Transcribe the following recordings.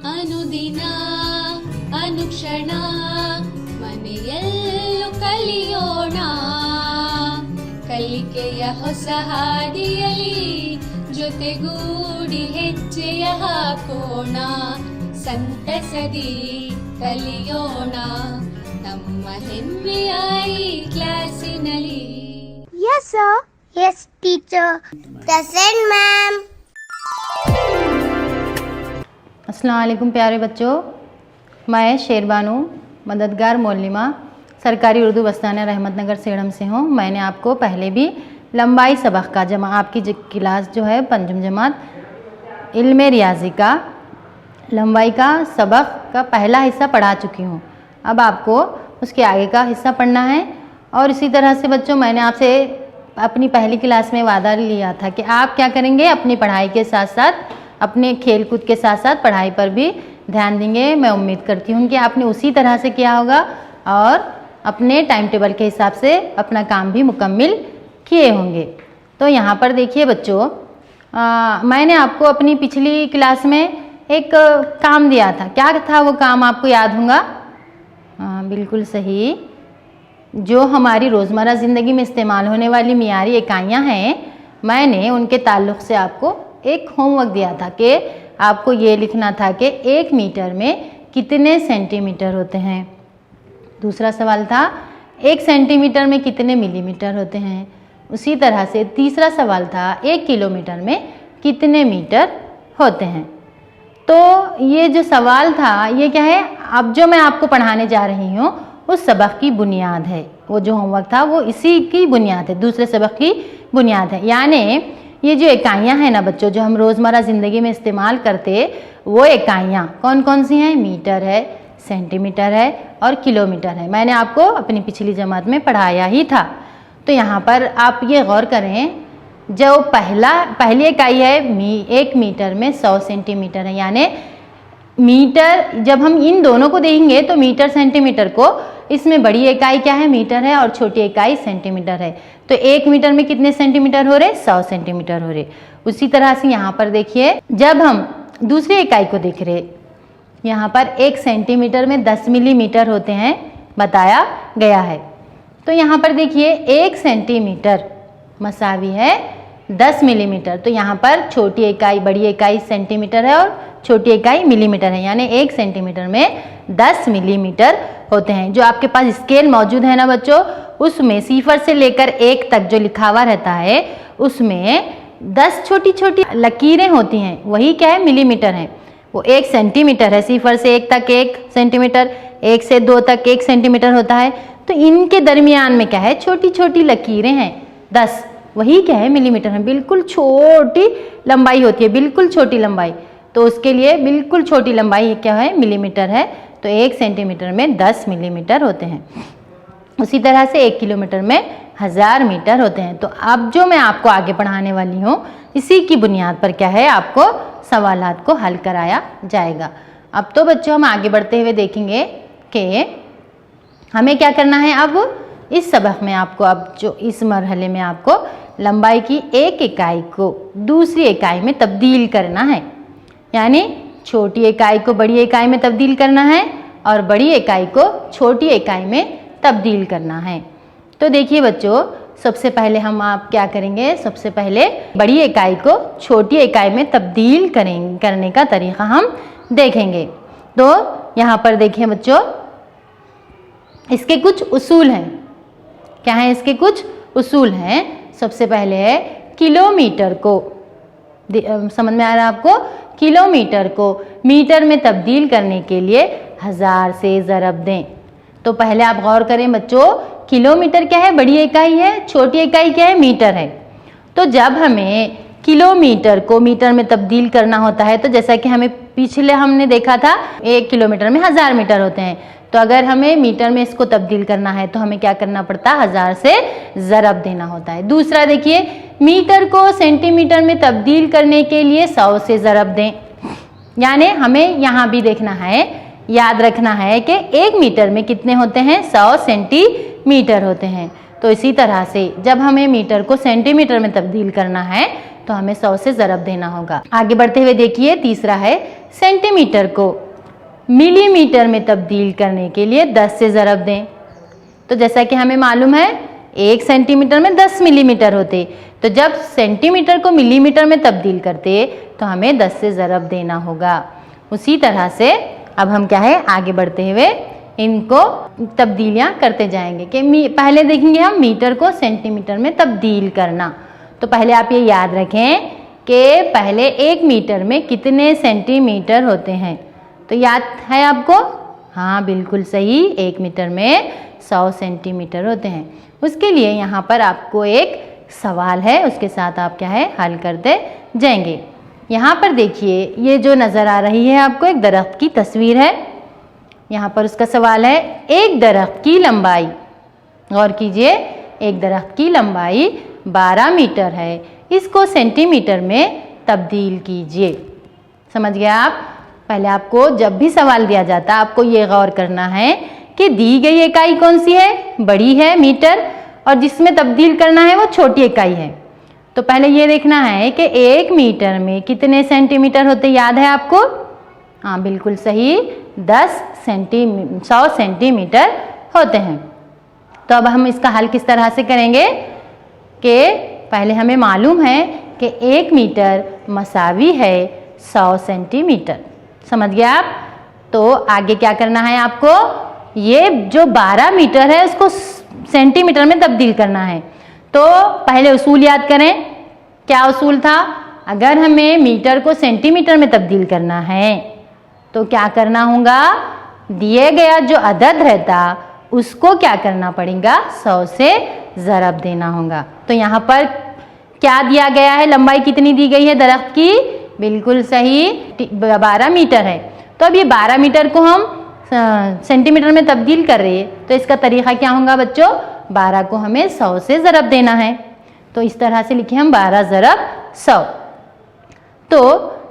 ಅನುದಿನ ಅನುಕ್ಷಣ ಮನೆಯಲ್ಲೂ ಕಲಿಯೋಣ ಕಲಿಕೆಯ ಹೊಸ ಹಾದಿಯಲಿ ಜೊತೆಗೂಡಿ ಹೆಜ್ಜೆಯ ಹಾಕೋಣ ಸಂತಸದಿ ಕಲಿಯೋಣ ನಮ್ಮ ಹೆಮ್ಮೆಯ ಈ ಕ್ಲಾಸಿನಲ್ಲಿ. Yes sir. Yes teacher. Present ma'am. अस्सलाम वालेकुम प्यारे बच्चों, मैं शेरबानू मददगार मौलिमा सरकारी उर्दू बस्ताना रहमतनगर सेड़म से हूँ. मैंने आपको पहले भी लंबाई सबक का आपकी क्लास जो है पंचम जमात इल्म रियाजी का लंबाई का सबक का पहला हिस्सा पढ़ा चुकी हूँ. अब आपको उसके आगे का हिस्सा पढ़ना है. और इसी तरह से बच्चों, मैंने आपसे अपनी पहली क्लास में वादा लिया था कि आप क्या करेंगे, अपनी पढ़ाई के साथ साथ अपने खेल कूद के साथ साथ पढ़ाई पर भी ध्यान देंगे. मैं उम्मीद करती हूँ कि आपने उसी तरह से किया होगा और अपने टाइम टेबल के हिसाब से अपना काम भी मुकम्मल किए होंगे. तो यहाँ पर देखिए बच्चों, मैंने आपको अपनी पिछली क्लास में एक काम दिया था. क्या था वो काम, आपको याद होगा? बिल्कुल सही. जो हमारी रोज़मर्रा ज़िंदगी में इस्तेमाल होने वाली मियारी इकाइयाँ हैं, मैंने उनके ताल्लुक़ से आपको एक होमवर्क दिया था कि आपको ये लिखना था कि 1 मीटर में कितने सेंटीमीटर होते हैं. दूसरा सवाल था 1 सेंटीमीटर में कितने मिलीमीटर होते हैं. उसी तरह से तीसरा सवाल था 1 किलोमीटर में कितने मीटर होते हैं. तो ये जो सवाल था ये क्या है, अब जो मैं आपको पढ़ाने जा रही हूँ उस सबक की बुनियाद है. वो जो होमवर्क था वो इसी की बुनियाद है, दूसरे सबक की बुनियाद है. यानी ये जो इकाइयाँ हैं ना बच्चों, जो हम रोज़मर्रा ज़िंदगी में इस्तेमाल करते, वो इकाइयाँ कौन कौन सी हैं? मीटर है, सेंटीमीटर है और किलोमीटर है. मैंने आपको अपनी पिछली जमात में पढ़ाया ही था. तो यहाँ पर आप ये गौर करें, जो पहली इकाई है 1 मीटर में 100 सेंटीमीटर है. यानी मीटर, जब हम इन दोनों को देखेंगे तो मीटर सेंटीमीटर को, इसमें बड़ी इकाई क्या है? मीटर है और छोटी इकाई सेंटीमीटर है. तो 1 मीटर में कितने सेंटीमीटर हो रहे? 100 सेंटीमीटर हो रहे. उसी तरह से यहाँ पर देखिए, जब हम दूसरी इकाई को देख रहे, यहाँ पर 1 सेंटीमीटर में 10 मिलीमीटर होते हैं बताया गया है. तो यहाँ पर देखिए 1 सेंटीमीटर मसावी है 10 मिलीमीटर. तो यहाँ पर छोटी इकाई, बड़ी इकाई सेंटीमीटर है और छोटी इकाई मिलीमीटर है. यानी 1 सेंटीमीटर में 10 मिलीमीटर होते हैं. जो आपके पास स्केल मौजूद है ना बच्चों, उसमें 0 से लेकर 1 तक जो लिखा हुआ रहता है उसमें 10 छोटी छोटी लकीरें होती हैं, वही क्या है? मिलीमीटर है. वो 1 सेंटीमीटर है. 0 से 1 तक 1 सेंटीमीटर, 1 से 2 तक 1 सेंटीमीटर होता है. तो इनके दरमियान में क्या है? छोटी छोटी लकीरें हैं 10, वही क्या है? मिलीमीटर है. बिल्कुल छोटी लंबाई होती है, बिल्कुल छोटी लंबाई. तो उसके लिए बिल्कुल छोटी लंबाई क्या है? मिलीमीटर है. तो 1 सेंटीमीटर में 10 मिलीमीटर होते हैं. उसी तरह से 1 किलोमीटर में 1000 मीटर होते हैं. तो अब जो मैं आपको आगे पढ़ाने वाली हूँ, इसी की बुनियाद पर क्या है? आपको सवालात को हल कराया जाएगा. अब तो बच्चों हम आगे बढ़ते हुए देखेंगे कि हमें क्या करना है. अब इस सबक में आपको, अब जो इस मरहले में आपको लंबाई की एक इकाई को दूसरी इकाई में तब्दील करना है. यानी छोटी इकाई को बड़ी इकाई में तब्दील करना है और बड़ी इकाई को छोटी इकाई में तब्दील करना है. तो देखिए बच्चों, सबसे पहले हम आप क्या करेंगे, सबसे पहले बड़ी इकाई को छोटी इकाई में तब्दील करने का तरीक़ा हम देखेंगे. तो यहाँ पर देखिए बच्चों, इसके कुछ उसूल हैं. क्या है? इसके कुछ उसूल हैं. सबसे पहले है किलोमीटर को, समझ में आ रहा है आपको? किलोमीटर को मीटर में तब्दील करने के लिए 1000 से ज़रब दें. तो पहले आप गौर करें बच्चों, किलोमीटर क्या है? बड़ी इकाई है, छोटी इकाई क्या है? मीटर है. तो जब हमें किलोमीटर को मीटर में तब्दील करना होता है, तो जैसा कि हमें पिछले हमने देखा था 1 किलोमीटर में 1000 मीटर होते हैं. तो अगर हमें मीटर में इसको तब्दील करना है तो हमें क्या करना पड़ता है? 1000 से ज़रब देना होता है. दूसरा देखिए, मीटर को सेंटीमीटर में तब्दील करने के लिए 100 से ज़रब दें. यानी हमें यहाँ भी देखना है, याद रखना है कि 1 मीटर में कितने होते हैं? 100 सेंटीमीटर होते हैं. तो इसी तरह से जब हमें मीटर को सेंटीमीटर में तब्दील करना है तो हमें 100 से ज़रब देना होगा. आगे बढ़ते हुए देखिए, तीसरा है सेंटीमीटर को मिलीमीटर में तब्दील करने के लिए 10 से ज़रब दें। तो जैसा कि हमें मालूम है 1 सेंटीमीटर में 10 मिलीमीटर होते, तो जब सेंटीमीटर को मिलीमीटर में तब्दील करते तो हमें 10 से ज़रब देना होगा। उसी तरह से अब हम क्या है आगे बढ़ते हुए इनको तब्दीलियाँ करते जाएंगे कि पहले देखेंगे हम मीटर को सेंटीमीटर में तब्दील करना। तो पहले आप ये याद रखें कि पहले 1 मीटर में कितने सेंटीमीटर होते हैं। तो याद है आपको? हाँ बिल्कुल सही, 1 मीटर में 100 सेंटीमीटर होते हैं। उसके लिए यहाँ पर आपको एक सवाल है, उसके साथ आप क्या है हल करते जाएंगे। यहाँ पर देखिए ये जो नज़र आ रही है आपको एक दरख्त की तस्वीर है। यहाँ पर उसका सवाल है एक दरख्त की लंबाई, गौर कीजिए, एक दरख्त की लंबाई 12 मीटर है, इसको सेंटीमीटर में तब्दील कीजिए। समझ गए आप? पहले आपको जब भी सवाल दिया जाता है आपको ये गौर करना है कि दी गई इकाई कौन सी है, बड़ी है मीटर, और जिसमें तब्दील करना है वो छोटी इकाई है। तो पहले ये देखना है कि 1 मीटर में कितने सेंटीमीटर होते, याद है आपको? हाँ बिल्कुल सही, 100 सेंटीमीटर होते हैं। तो अब हम इसका हल किस तरह से करेंगे कि पहले हमें मालूम है कि 1 मीटर मसावी है 100 सेंटीमीटर। समझ गए आप? तो आगे क्या करना है आपको, ये जो 12 मीटर है उसको सेंटीमीटर में तब्दील करना है। तो पहले उसूल याद करें, क्या उसूल था? अगर हमें मीटर को सेंटीमीटर में तब्दील करना है तो क्या करना होगा, दिए गया जो अदद रहता उसको क्या करना पड़ेगा, 100 से ज़रब देना होगा। तो यहाँ पर क्या दिया गया है, लंबाई कितनी दी गई है दरख्त की? बिल्कुल सही, 12 मीटर है। तो अब ये 12 मीटर को हम सेंटीमीटर में तब्दील कर रहे हैं, तो इसका तरीका क्या होगा बच्चों, 12 को हमें 100 से ज़रब देना है। तो इस तरह से लिखे हम 12 ज़रब 100। तो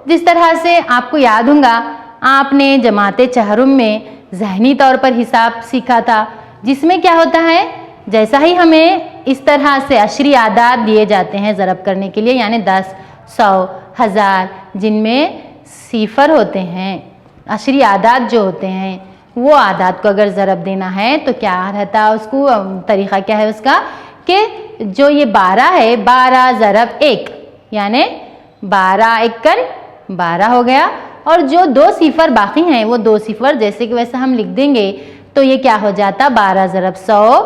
जिस तरह से आपको याद होगा आपने जमाते चहरुम में ज़हनी तौर पर हिसाब सीखा था, जिसमें क्या होता है, जैसा ही हमें इस तरह से अशरी आदाद दिए जाते हैं ज़रब करने के लिए, यानी 10, 100, 1000, जिनमें सिफर होते हैं, अशरी आदाद जो होते हैं, वो आदाद को अगर ज़रब देना है तो क्या रहता है, उसको तरीक़ा क्या है उसका, कि जो ये 12 है, 12 ज़रब 1 यानी 12 एकन 12 हो गया, और जो 2 सिफर बाकी हैं वो 2 सिफर जैसे कि वैसे हम लिख देंगे, तो ये क्या हो जाता, 12 ज़रब 100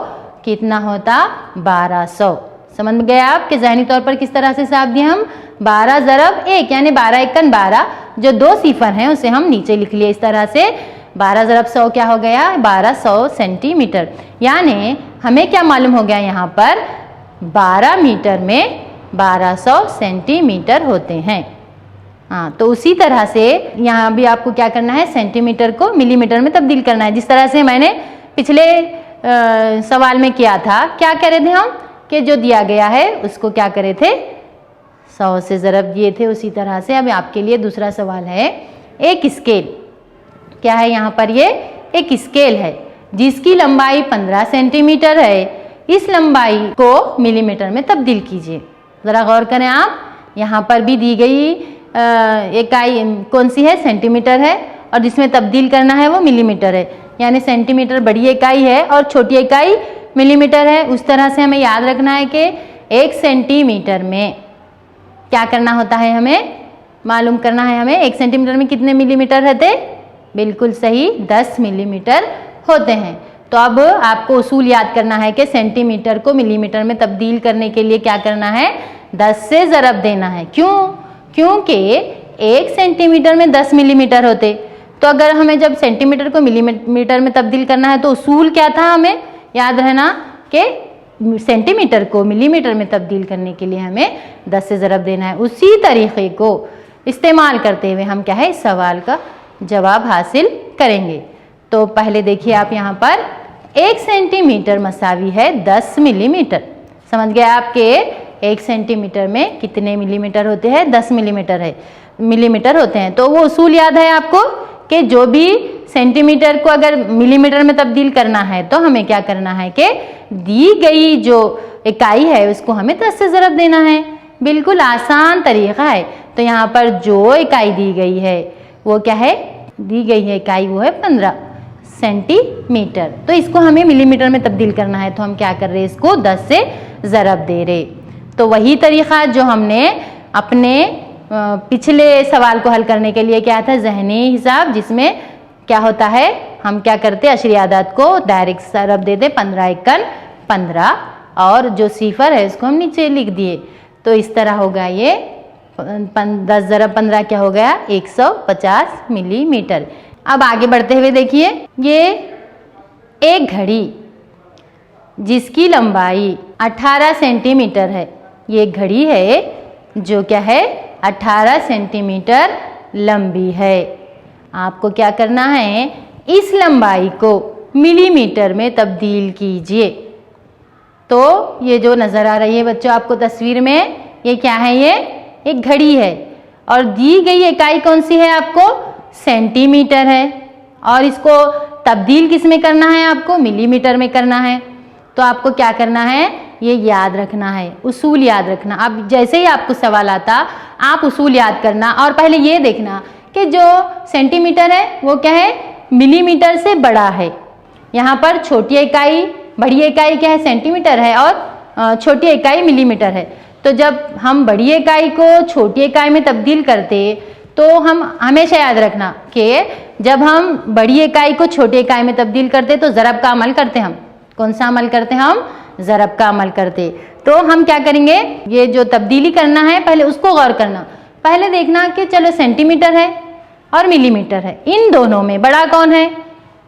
कितना होता, 1200। समझ गए आप कि ज़हनी तौर पर किस तरह से हिसाब दिए हम, 12 ज़रब 1 यानी 12 एकन 12, जो 2 सिफर हैं उसे हम नीचे लिख लिए इस तरह से। 12 ज़रब 100 क्या हो गया, 1200 सेंटीमीटर। यानी हमें क्या मालूम हो गया, यहाँ पर 12 मीटर में 1200 सेंटीमीटर होते हैं। हाँ, तो उसी तरह से यहाँ भी आपको क्या करना है, सेंटीमीटर को मिलीमीटर में तब्दील करना है। जिस तरह से मैंने पिछले सवाल में किया था, क्या करे थे हम कि जो दिया गया है उसको क्या करे थे, 100 से ज़रब दिए थे। उसी तरह से अब आपके लिए दूसरा सवाल है, एक स्केल, क्या है यहाँ पर, ये एक स्केल है जिसकी लंबाई 15 सेंटीमीटर है, इस लंबाई को मिलीमीटर में तब्दील कीजिए। ज़रा गौर करें आप, यहाँ पर भी दी गई इकाई कौन सी है, सेंटीमीटर है, और जिसमें तब्दील करना है वो मिलीमीटर है। यानी सेंटीमीटर बड़ी इकाई है और छोटी इकाई मिलीमीटर है। उस तरह से हमें याद रखना है कि 1 सेंटीमीटर में क्या करना होता है, हमें मालूम करना है हमें 1 सेंटीमीटर में कितने मिलीमीटर रहते, बिल्कुल सही 10 मिलीमीटर होते हैं। तो अब आपको उसूल याद करना है कि सेंटीमीटर को मिलीमीटर में तब्दील करने के लिए क्या करना है, 10 से ज़रब देना है। क्यों? क्योंकि 1 सेंटीमीटर में 10 मिलीमीटर होते, तो अगर हमें जब सेंटीमीटर को मिलीमीटर में तब्दील करना है तो उसूल क्या था, हमें याद रहना कि सेंटीमीटर को मिलीमीटर में तब्दील करने के लिए हमें 10 से ज़रब देना है। उसी तरीक़े को इस्तेमाल करते हुए हम क्या है, इस सवाल का जवाब हासिल करेंगे। तो पहले देखिए आप यहाँ पर 1 सेंटीमीटर मसावी है 10 मिलीमीटर। समझ गए आपके 1 सेंटीमीटर में कितने मिलीमीटर होते हैं, 10 मिलीमीटर होते हैं। तो वो उसूल याद है आपको कि जो भी सेंटीमीटर को अगर मिलीमीटर में तब्दील करना है तो हमें क्या करना है कि दी गई जो इकाई है उसको हमें 10 से ज़रब देना है। बिल्कुल आसान तरीक़ा है। तो यहाँ पर जो इकाई दी गई है वो क्या है, दी गई है इकाई वो है 15 सेंटीमीटर। तो इसको हमें मिलीमीटर में तब्दील करना है, तो हम क्या कर रहे हैं, इसको 10 से ज़रब दे रहे। तो वही तरीक़ा जो हमने अपने पिछले सवाल को हल करने के लिए क्या था, ज़हनी हिसाब, जिसमें क्या होता है, हम क्या करते, अशरी आदात को डायरेक्ट ज़रब देते, 15 एकन 15, और जो सिफर है इसको हम नीचे लिख दिए। तो इस तरह होगा ये 10 ज़रब 15 क्या हो गया, 150 मिलीमीटर। अब आगे बढ़ते हुए देखिए, ये एक घड़ी जिसकी लंबाई 18 सेंटीमीटर है, ये घड़ी है जो क्या है 18 सेंटीमीटर लंबी है। आपको क्या करना है, इस लंबाई को मिलीमीटर में तब्दील कीजिए। तो ये जो नज़र आ रही है बच्चों आपको तस्वीर में, ये क्या है, ये एक घड़ी है और दी गई इकाई कौन सी है आपको, सेंटीमीटर है, और इसको तब्दील किस में करना है, आपको मिलीमीटर में करना है। तो आपको क्या करना है, ये याद रखना है, उसूल याद रखना। अब जैसे ही आपको सवाल आता आप उसूल याद करना, और पहले ये देखना कि जो सेंटीमीटर है वो क्या है, मिलीमीटर से बड़ा है। यहाँ पर छोटी इकाई, बड़ी इकाई क्या है, सेंटीमीटर है, और छोटी इकाई मिलीमीटर है। तो जब हम बड़ी इकाई को छोटी इकाई में तब्दील करते, तो हम हमेशा याद रखना कि जब हम बड़ी इकाई को छोटी इकाई में तब्दील करते तो ज़रब का अमल करते, हम कौन सा अमल करते, हम ज़रब का अमल करते। तो हम क्या करेंगे, ये जो तब्दीली करना है पहले उसको गौर करना। पहले देखना कि चलो सेंटीमीटर है और मिलीमीटर है, इन दोनों में बड़ा कौन है,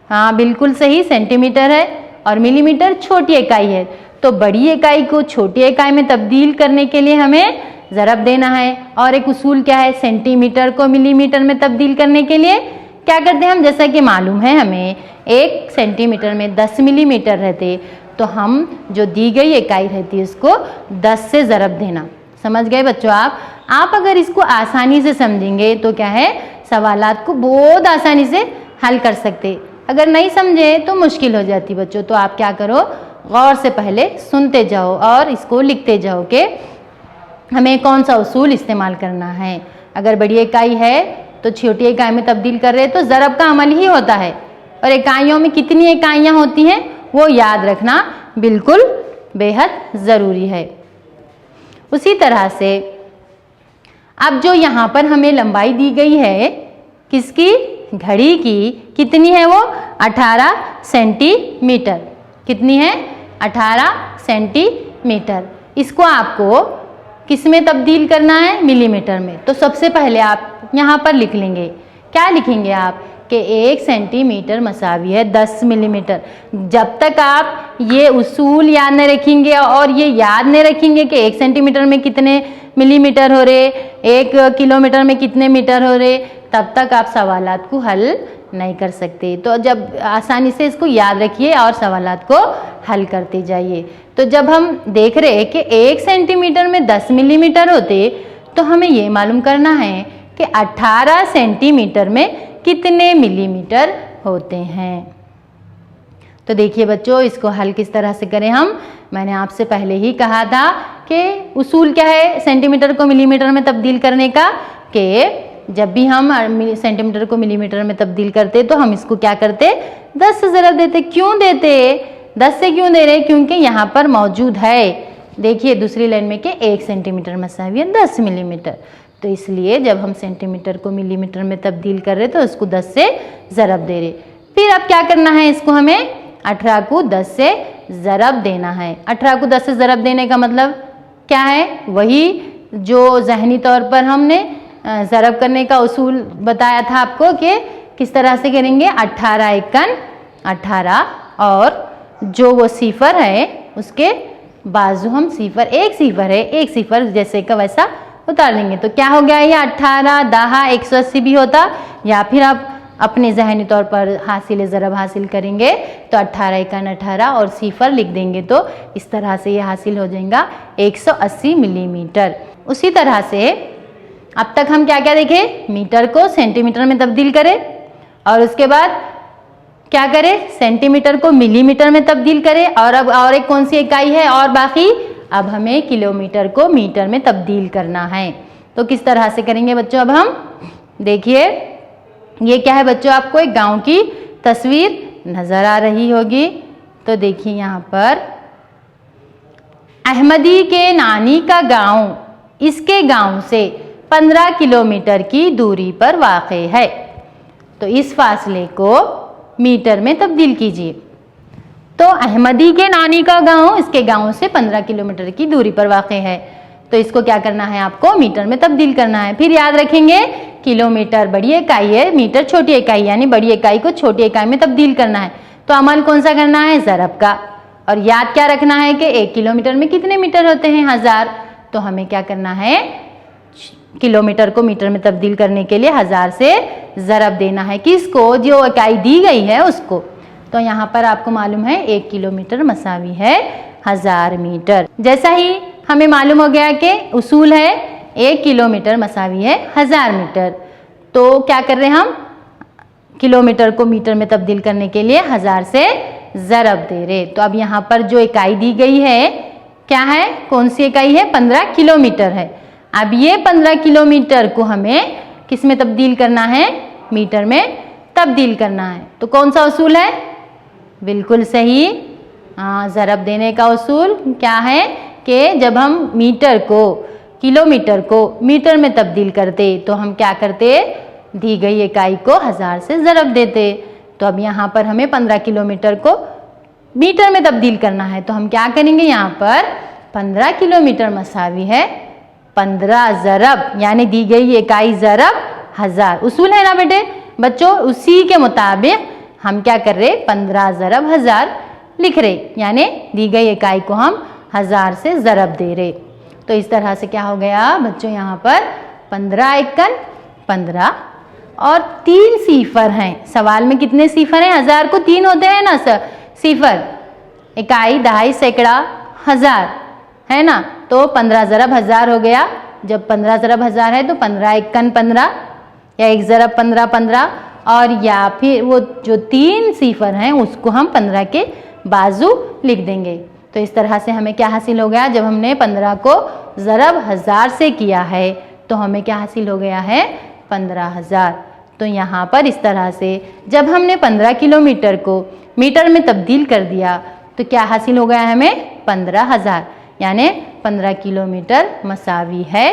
हाँ बिल्कुल सही, सेंटीमीटर है, और मिलीमीटर छोटी इकाई है। तो बड़ी इकाई को छोटी इकाई में तब्दील करने के लिए हमें ज़रब देना है। और एक उसूल क्या है, सेंटीमीटर को मिलीमीटर में तब्दील करने के लिए क्या करते हैं हम, जैसा कि मालूम है हमें 1 सेंटीमीटर में 10 मिलीमीटर रहते, तो हम जो दी गई इकाई रहती है उसको 10 से ज़रब देना। समझ गए बच्चों आप अगर इसको आसानी से समझेंगे तो क्या है, सवालात को बहुत आसानी से हल कर सकते। अगर नहीं समझे तो मुश्किल हो जाती बच्चों। तो आप क्या करो, गौर से पहले सुनते जाओ और इसको लिखते जाओ कि हमें कौन सा उसूल इस्तेमाल करना है। अगर बड़ी इकाई है तो छोटी इकाई में तब्दील कर रहे तो ज़रब का अमल ही होता है, और इकाइयों में कितनी इकाइयाँ होती हैं वो याद रखना बिल्कुल बेहद ज़रूरी है। उसी तरह से अब जो यहाँ पर हमें लंबाई दी गई है किसकी, घड़ी की, कितनी है वो 18 सेंटीमीटर, कितनी है 18 सेंटीमीटर। इसको आपको किस में तब्दील करना है, मिलीमीटर में। तो सबसे पहले आप यहाँ पर लिख लेंगे, क्या लिखेंगे आप कि 1 सेंटीमीटर मसावी है 10 मिलीमीटर। जब तक आप ये उसूल याद नहीं रखेंगे और ये याद नहीं रखेंगे कि 1 सेंटीमीटर में कितने मिलीमीटर हो रहे, 1 किलोमीटर में कितने मीटर हो रहे, तब तक आप सवालात को हल नहीं कर सकते। तो जब आसानी से इसको याद रखिए और सवालात को हल करते जाइए। तो जब हम देख रहे हैं कि 1 सेंटीमीटर में 10 मिलीमीटर होते, तो हमें ये मालूम करना है कि 18 सेंटीमीटर में कितने मिलीमीटर होते हैं। तो देखिए बच्चों, इसको हल किस तरह से करें हम, मैंने आपसे पहले ही कहा था कि उसूल क्या है सेंटीमीटर को मिलीमीटर में तब्दील करने का, कि जब भी हम सेंटीमीटर को मिलीमीटर में तब्दील करते तो हम इसको क्या करते, 10 से ज़रब देते। क्यों देते, 10 से क्यों दे रहे, क्योंकि यहाँ पर मौजूद है, देखिए दूसरी लाइन में कि 1 सेंटीमीटर मसावी है 10 मिलीमीटर। तो इसलिए जब हम सेंटीमीटर को मिलीमीटर में तब्दील कर रहे तो उसको 10 से ज़रब दे रहे। फिर अब क्या करना है, इसको हमें 18 को 10 से ज़रब देना है। 18 को 10 से ज़रब देने का मतलब क्या है, वही जो ज़हनी तौर पर हमने ज़रब करने का उसूल बताया था आपको कि किस तरह से करेंगे। 18 एकन 18, और जो वो सिफर है उसके बाजू हम सिफर, एक सिफर है, एक सिफर जैसे का वैसा उतार लेंगे। तो क्या हो गया, ये 18 दाहा 180 भी होता, या फिर आप अपने ज़हनी तौर पर हासिल ज़रब हासिल करेंगे तो 18 एकन 18 और सिफर लिख देंगे, तो इस तरह से ये हासिल हो जाएगा 180 मिलीमीटर। उसी तरह से अब तक हम क्या क्या देखे, मीटर को सेंटीमीटर में तब्दील करें, और उसके बाद क्या करें, सेंटीमीटर को मिलीमीटर में तब्दील करें, और अब और एक कौन सी इकाई है, और बाकी अब हमें किलोमीटर को मीटर में तब्दील करना है। तो किस तरह से करेंगे बच्चों, अब हम देखिए ये क्या है बच्चों, आपको एक गांव की तस्वीर नजर आ रही होगी। तो देखिए यहाँ पर अहमदी के नानी का गांव इसके गांव से 15 किलोमीटर की दूरी पर वाक़ है। तो इस फासले को मीटर में तब्दील कीजिए। तो अहमदी के नानी का गांव इसके गांव से 15 किलोमीटर की दूरी पर वाक़ है। तो इसको क्या करना है, आपको मीटर में तब्दील करना है। फिर याद रखेंगे किलोमीटर बड़ी इकाई है, मीटर छोटी इकाई, यानी बड़ी इकाई को छोटी इकाई में तब्दील करना है। तो अमल कौन सा करना है, ज़रब का। और याद क्या रखना है कि 1 किलोमीटर में कितने मीटर होते हैं, 1000। तो हमें क्या करना है, किलोमीटर को मीटर में तब्दील करने के लिए 1000 से ज़रब देना है। किसको, जो इकाई दी गई है उसको। तो यहाँ पर आपको मालूम है 1 किलोमीटर मसावी है 1000 मीटर। जैसा ही हमें मालूम हो गया कि उसूल है 1 किलोमीटर मसावी है 1000 मीटर, तो क्या कर रहे हैं हम, किलोमीटर को मीटर में तब्दील करने के लिए 1000 से ज़रब दे रहे। तो अब यहाँ पर जो इकाई दी गई है क्या है, कौन सी इकाई है, 15 किलोमीटर है। अब ये 15 किलोमीटर को हमें किस में तब्दील करना है, मीटर में तब्दील करना है। तो कौन सा उसूल है, बिल्कुल सही, ज़रब देने का उसूल क्या है कि जब हम मीटर को, किलोमीटर को मीटर में तब्दील करते तो हम क्या करते, दी गई इकाई को 1000 से ज़रब देते। तो अब यहाँ पर हमें 15 किलोमीटर को मीटर में तब्दील करना है। तो हम क्या करेंगे, यहाँ पर 15 किलोमीटर मसावी है 15 ज़रब, यानी दी गई इकाई ज़रब 1000। उसूल है ना बेटे बच्चों, उसी के मुताबिक हम क्या कर रहे, 15 ज़रब 1000 लिख रहे, यानी दी गई इकाई को हम 1000 से ज़रब दे रहे। तो इस तरह से क्या हो गया बच्चों, यहाँ पर 15 एकन 15 और 3 सिफर हैं। सवाल में कितने सिफर हैं, 1000 को 3 होते हैं ना सिफर, इकाई, दहाई, सैकड़ा, 1000 है ना। तो 15 ज़रब 1000 हो गया। जब 15 ज़रब 1000 है तो 15 एकन 15 या 1 ज़रब 15 15, और या फिर वो जो 3 सिफर हैं उसको हम 15 के बाजू लिख देंगे। तो इस तरह से हमें क्या हासिल हो गया, जब हमने 15 को ज़रब 1000 से किया है तो हमें क्या हासिल हो गया है, 15,000। तो यहाँ पर इस तरह से जब हमने 15 किलोमीटर को मीटर में तब्दील कर दिया तो क्या हासिल हो गया हमें, 15,000, यानी 15 किलोमीटर मसावी है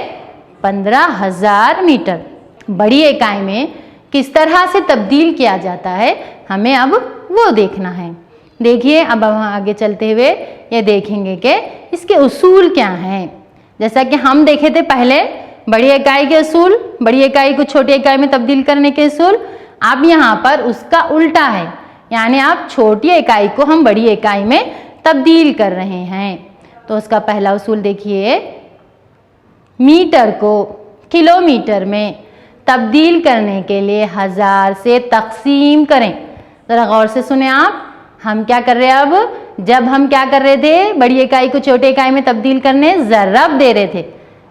15,000 मीटर। बड़ी इकाई में किस तरह से तब्दील किया जाता है हमें अब वो देखना है। देखिए अब हम आगे चलते हुए ये देखेंगे कि इसके उसूल क्या हैं। जैसा कि हम देखे थे पहले बड़ी इकाई के उसूल, बड़ी इकाई को छोटी इकाई में तब्दील करने के उसूल, अब यहाँ पर उसका उल्टा है, यानी आप छोटी इकाई को हम बड़ी इकाई में तब्दील कर रहे हैं। तो उसका पहला उसूल देखिए, मीटर को किलोमीटर में तब्दील करने के लिए 1000 से तकसीम करें। ज़रा गौर से सुने आप, हम क्या कर रहे हैं, अब जब हम क्या कर रहे थे, बड़ी इकाई को छोटी इकाई में तब्दील करने ज़रब दे रहे थे,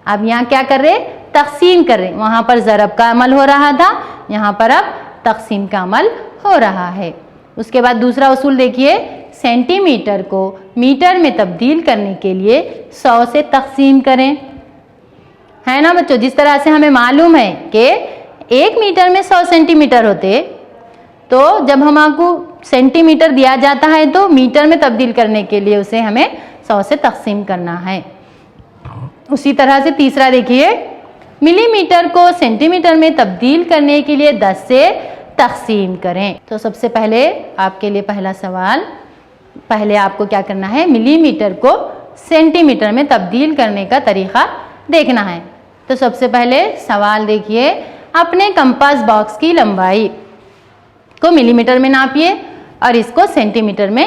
अब यहाँ क्या कर रहे, तकसीम कर रहे। वहाँ पर ज़रब का अमल हो रहा था, यहाँ पर अब तकसीम का अमल हो रहा है। उसके बाद दूसरा उसूल देखिए, सेंटीमीटर को मीटर में तब्दील करने के लिए 100 से तकसीम करें, है ना बच्चों। जिस तरह से हमें मालूम है कि 1 मीटर में 100 सेंटीमीटर होते, तो जब हम आपको सेंटीमीटर दिया जाता है तो मीटर में तब्दील करने के लिए उसे हमें 100 से तकसीम करना है। उसी तरह से तीसरा देखिए, मिलीमीटर को सेंटीमीटर में तब्दील करने के लिए 10 से तकसीम करें। तो सबसे पहले आपके लिए पहला सवाल, पहले आपको क्या करना है, मिलीमीटर को सेंटीमीटर में तब्दील करने का तरीका देखना है। तो सबसे पहले सवाल देखिए, अपने कंपास बॉक्स की लंबाई को मिलीमीटर में नापिए और इसको सेंटीमीटर में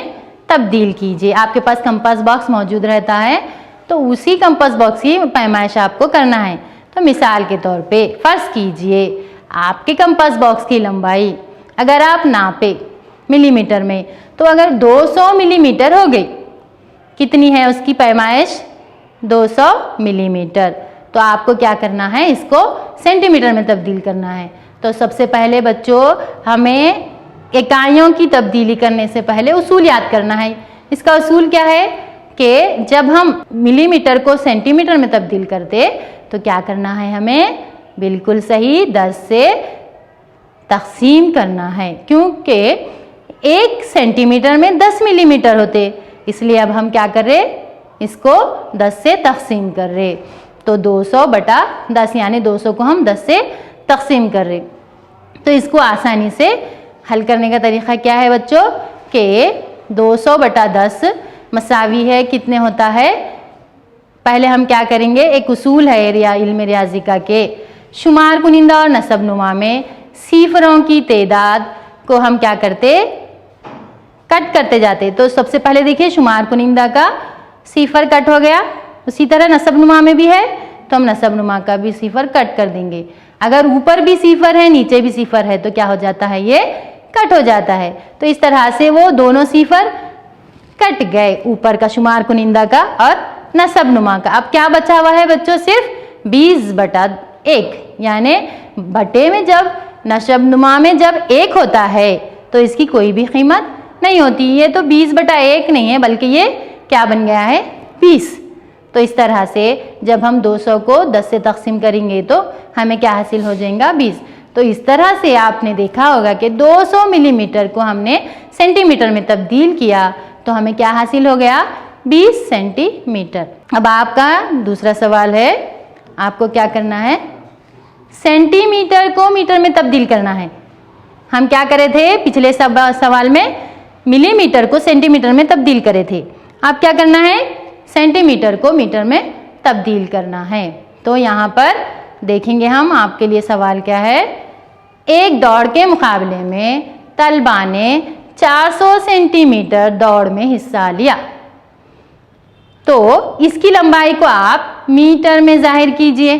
तब्दील कीजिए। आपके पास कंपास बॉक्स मौजूद रहता है तो उसी कंपास बॉक्स की पैमाइश आपको करना है। तो मिसाल के तौर पे फर्ज कीजिए आपके कंपास बॉक्स की लंबाई अगर आप नापे मिलीमीटर में, तो अगर 200 मिलीमीटर हो गई, कितनी है उसकी पैमाइश, 200 मिलीमीटर, तो आपको क्या करना है, इसको सेंटीमीटर में तब्दील करना है। तो सबसे पहले बच्चों हमें इकाइयों की तब्दीली करने से पहले उसूल याद करना है। इसका उसूल क्या है कि जब हम मिलीमीटर को सेंटीमीटर में तब्दील करते तो क्या करना है हमें, बिल्कुल सही 10 से तकसीम करना है, क्योंकि 1 सेंटीमीटर में 10 मिलीमीटर होते, इसलिए अब हम क्या कर रहे, इसको 10 से तकसीम कर रहे। तो 200/10 यानी 200 को हम 10 से तकसीम कर रहे। तो इसको आसानी से हल करने का तरीका क्या है बच्चों कि 200/10 मसावी है कितने होता है। पहले हम क्या करेंगे, एक उसूल है इल्म रियाज़िका के, शुमार कुनिंदा और नसब नुमा में सिफरों की तादाद को हम क्या करते, कट करते जाते। तो सबसे पहले देखिए शुमार कुनिंदा का सिफर कट हो गया, उसी तरह नसब नुमा में भी है तो हम नसब नुमा का भी सिफर कट कर देंगे। अगर ऊपर भी सिफर है नीचे भी सिफर है तो क्या हो जाता है, ये कट हो जाता है। तो इस तरह से वो दोनों सिफर कट गए, ऊपर का शुमार कुनिंदा का और नसब नुमा का। अब क्या बचा हुआ है बच्चों, सिर्फ 20/1, यानी बटे में जब नसब नुमा में जब 1 होता है तो इसकी कोई भी कीमत नहीं होती। ये तो 20/1 नहीं है बल्कि ये क्या बन गया है, 20। तो इस तरह से जब हम 200 को 10 से तकसीम करेंगे तो हमें क्या हासिल हो जाएगा, 20। तो इस तरह से आपने देखा होगा कि 200 मिलीमीटर को हमने सेंटीमीटर में तब्दील किया तो हमें क्या हासिल हो गया, 20 सेंटीमीटर। अब आपका दूसरा सवाल है, आपको क्या करना है, सेंटीमीटर को मीटर में तब्दील करना है। हम क्या करे थे पिछले सवाल में, मिलीमीटर को सेंटीमीटर में तब्दील करे थे। अब क्या करना है, सेंटीमीटर को मीटर में तब्दील करना है। तो यहाँ पर देखेंगे हम, आपके लिए सवाल क्या है, एक दौड़ के मुकाबले में तलबा ने 400 सेंटीमीटर दौड़ में हिस्सा लिया, तो इसकी लंबाई को आप मीटर में जाहिर कीजिए।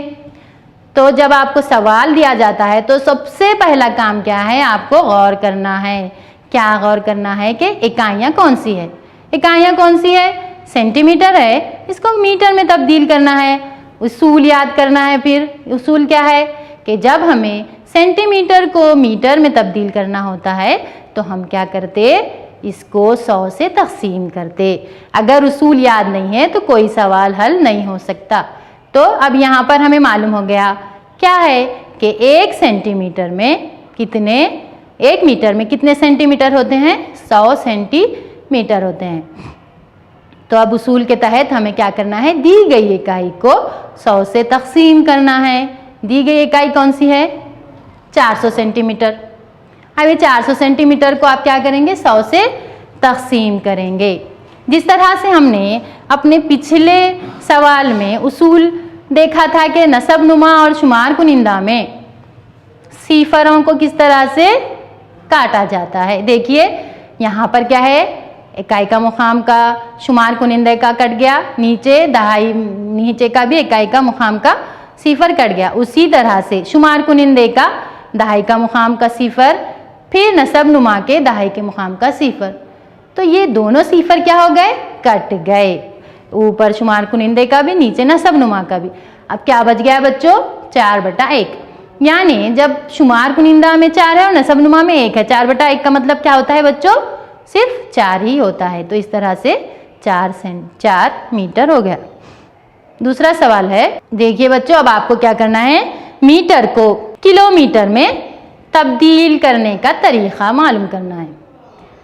तो जब आपको सवाल दिया जाता है तो सबसे पहला काम क्या है, आपको गौर करना है। क्या गौर करना है कि इकाइयाँ कौन सी है, इकाइयाँ कौन सी है, सेंटीमीटर है, इसको मीटर में तब्दील करना है। उसूल याद करना है। फिर उसूल क्या है कि जब हमें सेंटीमीटर को मीटर में तब्दील करना होता है तो हम क्या करते, इसको 100 से तकसीम करते। अगर उसूल याद नहीं है तो कोई सवाल हल नहीं हो सकता। तो अब यहाँ पर हमें मालूम हो गया क्या है कि 1 सेंटीमीटर में कितने, 1 मीटर में कितने सेंटीमीटर होते हैं, 100 सेंटीमीटर होते हैं। तो अब उसूल के तहत हमें क्या करना है, दी गई इकाई को 100 से तकसीम करना है। दी गई इकाई कौन सी है, 400 सेंटीमीटर। अब ये 400 सेंटीमीटर को आप क्या करेंगे, 100 से तकसीम करेंगे। जिस तरह से हमने अपने पिछले सवाल में उसूल देखा था कि नसब नुमा और शुमार कुनिंदा में सिफरों को किस तरह से काटा जाता है। देखिए यहाँ पर क्या है, इकाई का मुकाम का शुमार कुनिंदे का कट गया, नीचे दहाई, नीचे का भी इकाई का मुकाम का सिफर कट गया। उसी तरह से शुमार कुनिंदे का दहाई का मुकाम का सिफर, फिर नसब नुमा के दहाई के मुकाम का सिफर। तो ये दोनों सिफर क्या हो गए, कट गए, ऊपर शुमार कुनिंदे का भी, नीचे नसब नुमा का भी। अब क्या बच गया बच्चों, 4/1। यानी जब शुमार कुनिंदा में 4 है और नसब नुमा में 1 है, 4/1 का मतलब क्या होता है बच्चों, सिर्फ 4 ही होता है। तो इस तरह से 4 मीटर हो गया। दूसरा सवाल है, देखिए बच्चों, अब आपको क्या करना है, मीटर को किलोमीटर में तब्दील करने का तरीका मालूम करना है।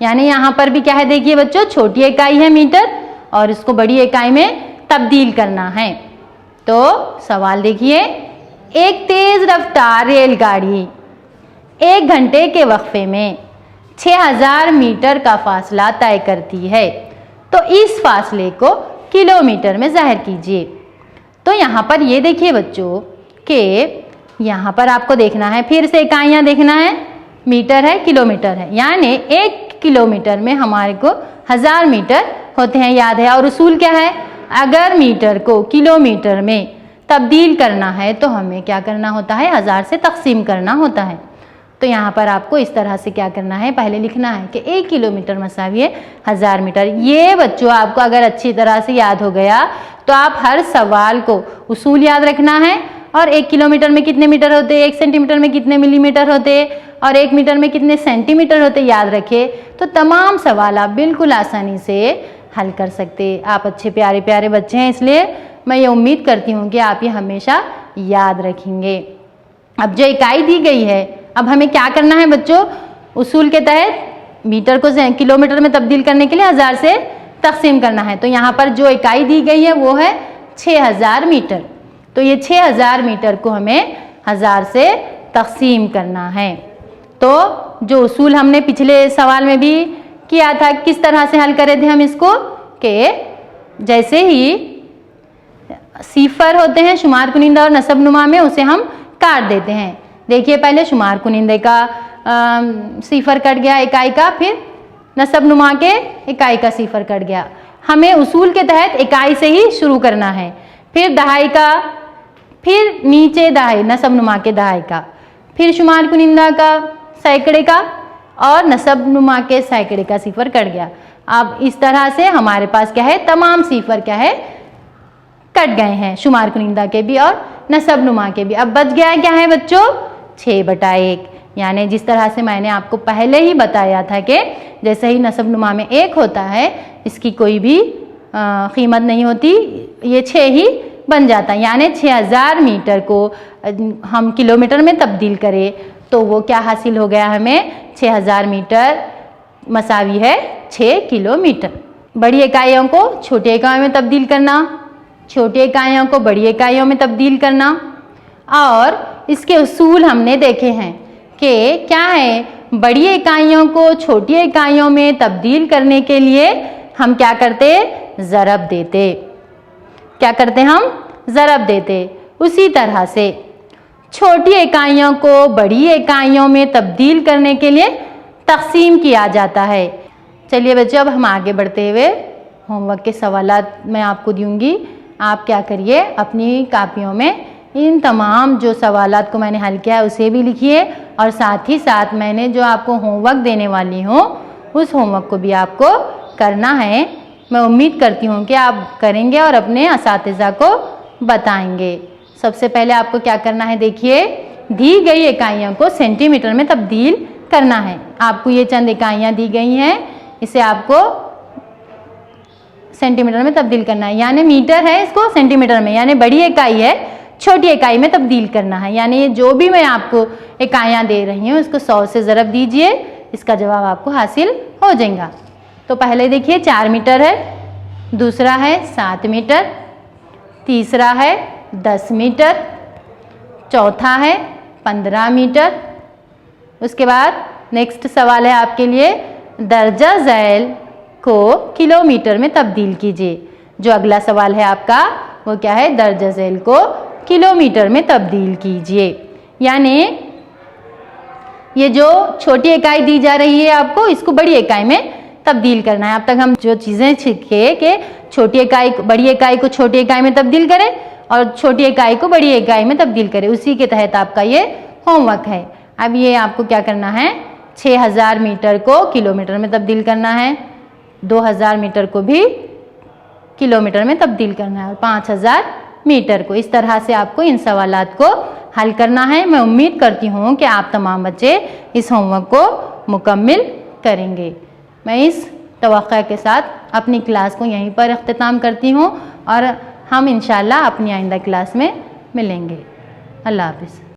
यानी यहाँ पर भी क्या है, देखिए बच्चों, छोटी इकाई है मीटर और इसको बड़ी इकाई में तब्दील करना है। तो सवाल देखिए, एक तेज रफ्तार रेलगाड़ी 1 घंटे के वक्फे में 6000 मीटर का फासला तय करती है, तो इस फासले को किलोमीटर में जाहिर कीजिए। तो यहाँ पर ये देखिए बच्चों कि यहाँ पर आपको देखना है, फिर से इकाइयाँ देखना है, मीटर है, किलोमीटर है, यानी 1 किलोमीटर में हमारे को 1000 मीटर होते हैं, याद है। और उसूल क्या है, अगर मीटर को किलोमीटर में तब्दील करना है तो हमें क्या करना होता है, 1000 से तकसीम करना होता है। तो यहाँ पर आपको इस तरह से क्या करना है, पहले लिखना है कि 1 किलोमीटर मसावी है 1000 मीटर। ये बच्चों आपको अगर अच्छी तरह से याद हो गया तो आप हर सवाल को उसूल याद रखना है, और 1 किलोमीटर में कितने मीटर होते, 1 सेंटीमीटर में कितने मिलीमीटर होते, और 1 मीटर में कितने सेंटीमीटर होते याद रखे, तो तमाम सवाल आप बिल्कुल आसानी से हल कर सकते। आप अच्छे प्यारे प्यारे बच्चे हैं, इसलिए मैं ये उम्मीद करती हूँ कि आप ये हमेशा याद रखेंगे। अब जो इकाई दी गई है अब हमें क्या करना है बच्चों, उसूल के तहत मीटर को किलोमीटर में तब्दील करने के लिए 1000 से तकसीम करना है। तो यहाँ पर जो इकाई दी गई है वो है 6000 मीटर। तो ये 6000 मीटर को हमें 1000 से तकसीम करना है। तो जो उसूल हमने पिछले सवाल में भी किया था, किस तरह से हल करे थे हम इसको, कि जैसे ही सिफर होते हैं शुमार कुनिंदा और नसब नुमा में, उसे हम काट देते हैं। देखिए पहले शुमार कुनिंदे का सिफर कट गया इकाई का, फिर नसब नुमा के इकाई का सिफर कट गया। हमें उसूल के तहत इकाई से ही शुरू करना है, फिर दहाई का, फिर नीचे दहाई नसब नुमा के दहाई का, फिर शुमार कुनिंदा का सैकड़े का और नसब नुमा के सैकड़े का सिफर कट गया। अब इस तरह से हमारे पास क्या है, तमाम सिफर क्या है, कट गए हैं, शुमार कुनिंदा के भी और नसब नुमा के भी। अब बच गया क्या है बच्चों, 6/1। यानी जिस तरह से मैंने आपको पहले ही बताया था कि जैसे ही नसब नुमा में 1 होता है, इसकी कोई भी कीमत नहीं होती, ये 6 ही बन जाता है। यानी 6000 मीटर को हम किलोमीटर में तब्दील करें तो वो क्या हासिल हो गया हमें, 6000 मीटर मसावी है 6 किलोमीटर। बड़ी इकाइयों को छोटी इकाइयों में तब्दील करना, छोटी इकाइयों को बड़ी इकाइयों में तब्दील करना, और इसके उसूल हमने देखे हैं कि क्या है, बड़ी इकाइयों को छोटी इकाइयों में तब्दील करने के लिए हम क्या करते, ज़रब देते। क्या करते हम, ज़रब देते। उसी तरह से छोटी इकाइयों को बड़ी इकाइयों में तब्दील करने के लिए तकसीम किया जाता है। चलिए बच्चों, अब हम आगे बढ़ते हुए होमवर्क के सवालात मैं आपको दूंगी। आप क्या करिए, अपनी कापियों में इन तमाम जो सवालात को मैंने हल किया है उसे भी लिखिए, और साथ ही साथ मैंने जो आपको होमवर्क देने वाली हूँ उस होमवर्क को भी आपको करना है। मैं उम्मीद करती हूँ कि आप करेंगे और अपने असातिज़ा को बताएंगे। सबसे पहले आपको क्या करना है, देखिए दी गई इकाइयों को सेंटीमीटर में तब्दील करना है। आपको ये चंद इकाइयाँ दी गई हैं, इसे आपको सेंटीमीटर में तब्दील करना है। यानी मीटर है, इसको सेंटीमीटर में, यानी बड़ी इकाई है छोटी इकाई में तब्दील करना है। यानी ये जो भी मैं आपको इकाइयाँ दे रही हूँ इसको 100 से ज़रब दीजिए, इसका जवाब आपको हासिल हो जाएगा। तो पहले देखिए 4 मीटर है, दूसरा है 7 मीटर, तीसरा है 10 मीटर, चौथा है 15 मीटर। उसके बाद नेक्स्ट सवाल है आपके लिए, दर्जा झैल को किलोमीटर में तब्दील कीजिए। जो अगला सवाल है आपका वो क्या है, दर्जा झैल को किलोमीटर में तब्दील कीजिए। यानी ये जो छोटी इकाई दी जा रही है आपको, इसको बड़ी इकाई में तब्दील करना है। अब तक हम जो चीज़ें सीखे कि छोटी इकाई बड़ी इकाई को छोटी इकाई में तब्दील करें और छोटी इकाई को बड़ी इकाई में तब्दील करें, उसी के तहत आपका ये होमवर्क है। अब ये आपको क्या करना है, 6000 मीटर को किलोमीटर में तब्दील करना है, 2000 मीटर को भी किलोमीटर में तब्दील करना है, और 5000 मीटर को। इस तरह से आपको इन सवालात को हल करना है। मैं उम्मीद करती हूँ कि आप तमाम बच्चे इस होमवर्क को मुकम्मिल करेंगे। मैं इस तवक्का के साथ अपनी क्लास को यहीं पर अख्तिताम करती हूँ, और हम इंशाल्लाह अपनी आइंदा क्लास में मिलेंगे। अल्लाह हाफ़िज़।